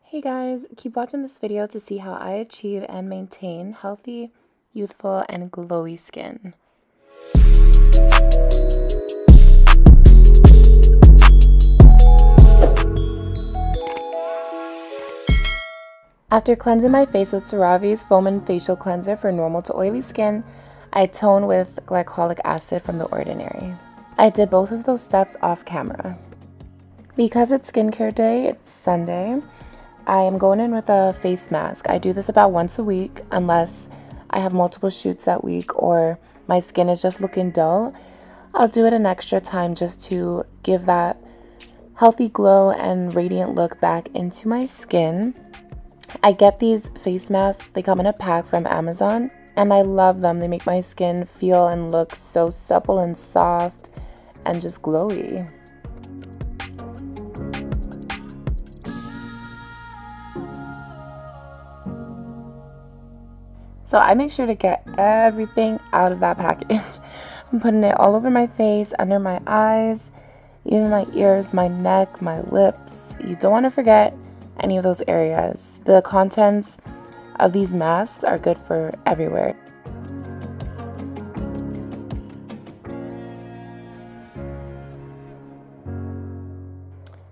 Hey guys, keep watching this video to see how I achieve and maintain healthy, youthful, and glowy skin. After cleansing my face with CeraVe's Foam and Facial Cleanser for normal to oily skin, I tone with glycolic acid from The Ordinary. I did both of those steps off camera. Because it's skincare day, it's Sunday, I am going in with a face mask. I do this about once a week unless I have multiple shoots that week or my skin is just looking dull. I'll do it an extra time just to give that healthy glow and radiant look back into my skin. I get these face masks, they come in a pack from Amazon, and I love them. They make my skin feel and look so supple and soft and just glowy. So I make sure to get everything out of that package. I'm putting it all over my face, under my eyes, even my ears, my neck, my lips. You don't want to forget any of those areas. The contents of these masks are good for everywhere.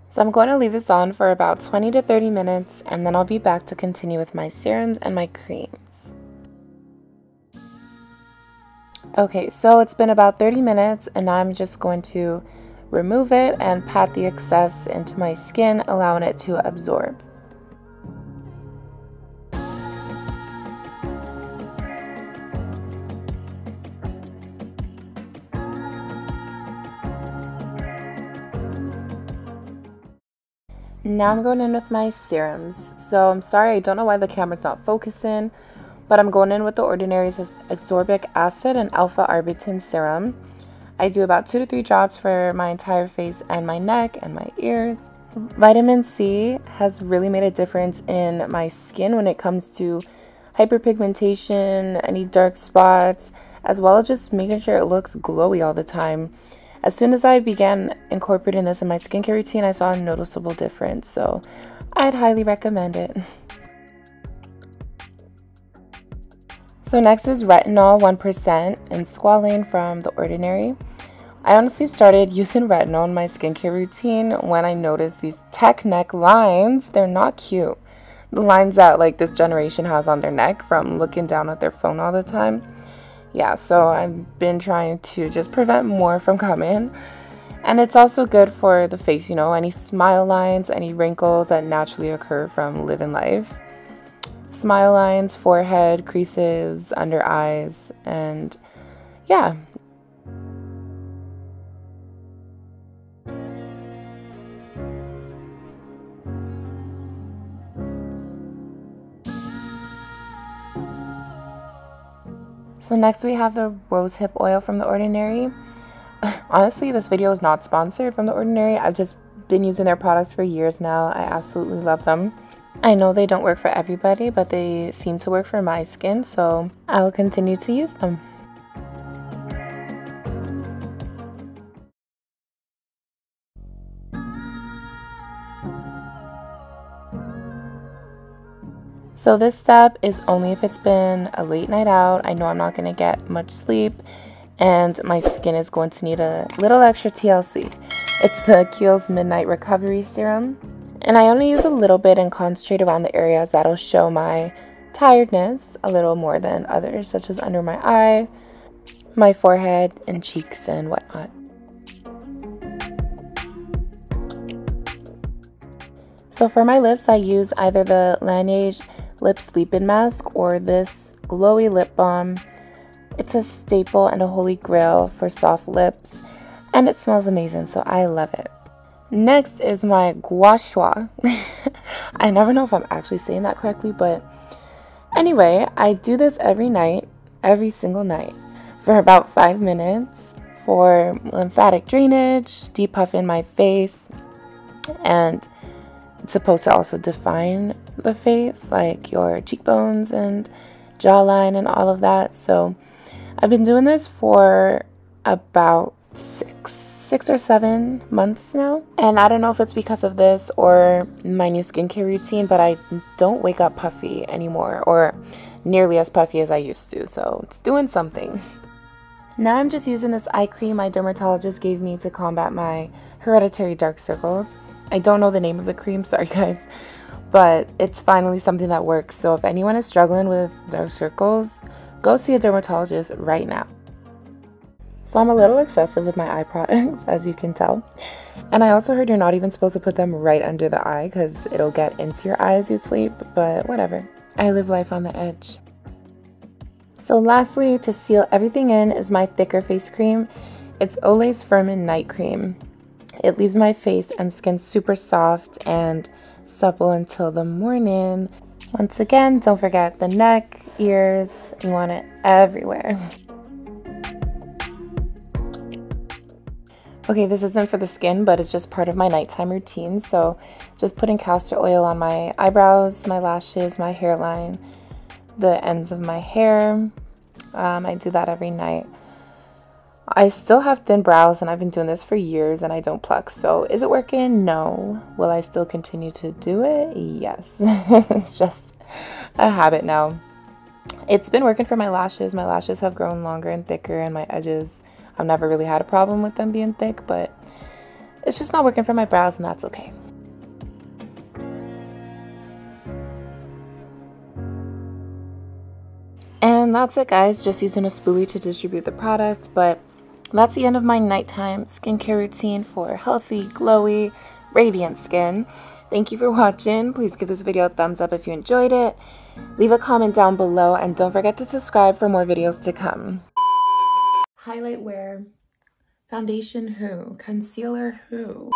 So I'm going to leave this on for about 20 to 30 minutes and then I'll be back to continue with my serums and my creams. Okay, so it's been about 30 minutes and now I'm just going to remove it and pat the excess into my skin, allowing it to absorb. Now I'm going in with my serums. So I'm sorry, I don't know why the camera's not focusing, but I'm going in with The Ordinary's ascorbic acid and alpha arbutin serum. I do about 2 to 3 drops for my entire face and my neck and my ears. Vitamin C has really made a difference in my skin when it comes to hyperpigmentation, any dark spots, as well as just making sure it looks glowy all the time. As soon as I began incorporating this in my skincare routine, I saw a noticeable difference, so I'd highly recommend it. So next is retinol 1% and squalane from The Ordinary. I honestly started using retinol in my skincare routine when I noticed these tech neck lines. They're not cute. The lines that like this generation has on their neck from looking down at their phone all the time. Yeah, so I've been trying to just prevent more from coming. And it's also good for the face, you know, any smile lines, any wrinkles that naturally occur from living life. Smile lines, forehead, creases, under eyes, and yeah. So next we have the rosehip oil from The Ordinary. Honestly, this video is not sponsored from The Ordinary. I've just been using their products for years now. I absolutely love them. I know they don't work for everybody, but they seem to work for my skin, so I will continue to use them. So this step is only if it's been a late night out. I know I'm not going to get much sleep and my skin is going to need a little extra TLC. It's the Kiehl's Midnight Recovery Serum. And I only use a little bit and concentrate around the areas that'll show my tiredness a little more than others, such as under my eye, my forehead, and cheeks and whatnot. So for my lips, I use either the Laneige Lip Sleep-In Mask or this glowy lip balm. It's a staple and a holy grail for soft lips, and it smells amazing, so I love it. Next is my gua sha. I never know if I'm actually saying that correctly, but anyway, I do this every night, every single night, for about 5 minutes for lymphatic drainage, depuffing my face, and it's supposed to also define the face, like your cheekbones and jawline and all of that. So I've been doing this for about 6 6 or 7 months now. And I don't know if it's because of this or my new skincare routine, but I don't wake up puffy anymore, or nearly as puffy as I used to, so it's doing something. Now I'm just using this eye cream my dermatologist gave me to combat my hereditary dark circles. I don't know the name of the cream, sorry guys, but it's finally something that works. So if anyone is struggling with dark circles, go see a dermatologist right now. So I'm a little excessive with my eye products, as you can tell. And I also heard you're not even supposed to put them right under the eye because it'll get into your eye as you sleep, but whatever. I live life on the edge. So lastly, to seal everything in is my thicker face cream. It's Olay's Firm Night Cream. It leaves my face and skin super soft and supple until the morning. Once again, don't forget the neck, ears, you want it everywhere. Okay, this isn't for the skin, but it's just part of my nighttime routine. So just putting castor oil on my eyebrows, my lashes, my hairline, the ends of my hair. I do that every night. I still have thin brows and I've been doing this for years and I don't pluck. So is it working? No. Will I still continue to do it? Yes. It's just a habit now. It's been working for my lashes. My lashes have grown longer and thicker, and my edges, I've never really had a problem with them being thick, but it's just not working for my brows, and that's okay. And that's it, guys. Just using a spoolie to distribute the product, but that's the end of my nighttime skincare routine for healthy, glowy, radiant skin. Thank you for watching. Please give this video a thumbs up if you enjoyed it. Leave a comment down below, and don't forget to subscribe for more videos to come. Highlight where? Foundation who? Concealer who?